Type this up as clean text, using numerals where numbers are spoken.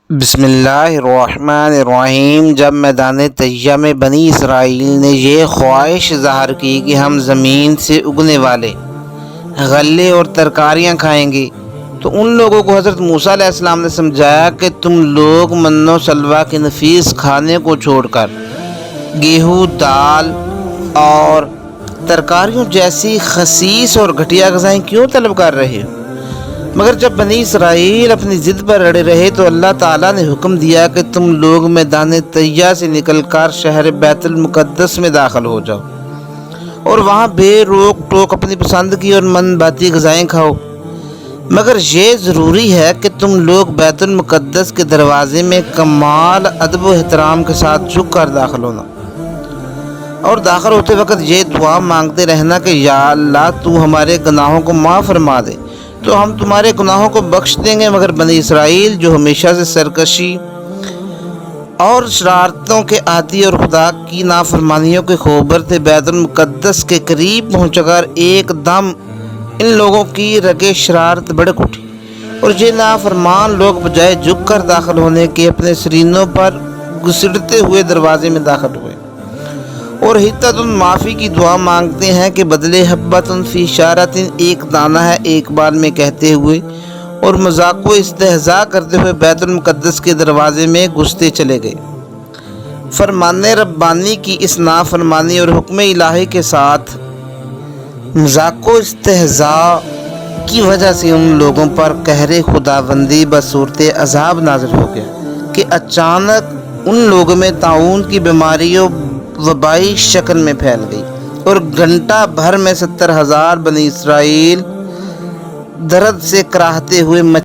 بسم اللہ الرحمن الرحیم۔ جب میدان طیہ میں بنی اسرائیل نے یہ خواہش ظاہر کی کہ ہم زمین سے اگنے والے غلے اور ترکاریاں کھائیں گے، تو ان لوگوں کو حضرت موسیٰ علیہ السلام نے سمجھایا کہ تم لوگ من و سلویٰ کے نفیس کھانے کو چھوڑ کر گیہوں، دال اور ترکاریوں جیسی خسیس اور گھٹیا غذائیں کیوں طلب کر رہے ہو؟ مگر جب بنی اسرائیل اپنی ضد پر اڑے رہے تو اللہ تعالیٰ نے حکم دیا کہ تم لوگ میدان طیہ سے نکل کر شہر بیت المقدس میں داخل ہو جاؤ اور وہاں بے روک ٹوک اپنی پسند کی اور من بھاتی غذائیں کھاؤ، مگر یہ ضروری ہے کہ تم لوگ بیت المقدس کے دروازے میں کمال ادب و احترام کے ساتھ جھک کر داخل ہونا، اور داخل ہوتے وقت یہ دعا مانگتے رہنا کہ یا اللہ تو ہمارے گناہوں کو معاف فرما دے تو ہم تمہارے گناہوں کو بخش دیں گے۔ مگر بنی اسرائیل جو ہمیشہ سے سرکشی اور شرارتوں کے عادی اور خدا کی نافرمانیوں کے خوبر تھے، بیت المقدس کے قریب پہنچ کر ایک دم ان لوگوں کی رگے شرارت بھڑک اٹھی، اور یہ نافرمان لوگ بجائے جھک کر داخل ہونے کے اپنے سرینوں پر گھسیٹتے ہوئے دروازے میں داخل ہوئے اور حتۃ معافی کی دعا مانگتے ہیں کہ بدلے حبۃ فی شعرۃ، ایک دانہ ہے ایک بار میں کہتے ہوئے اور مذاق و استہزاء کرتے ہوئے بیت المقدس کے دروازے میں گھستے چلے گئے۔ فرمان ربانی کی اس نافرمانی اور حکم الہی کے ساتھ مذاق و استہزاء کی وجہ سے ان لوگوں پر قہر خداوندی بصورت عذاب نازل ہو گیا کہ اچانک ان لوگوں میں طاعون کی بیماری وبائی شکل میں پھیل گئی، اور گھنٹہ بھر میں 70,000 بنی اسرائیل درد سے کراہتے ہوئے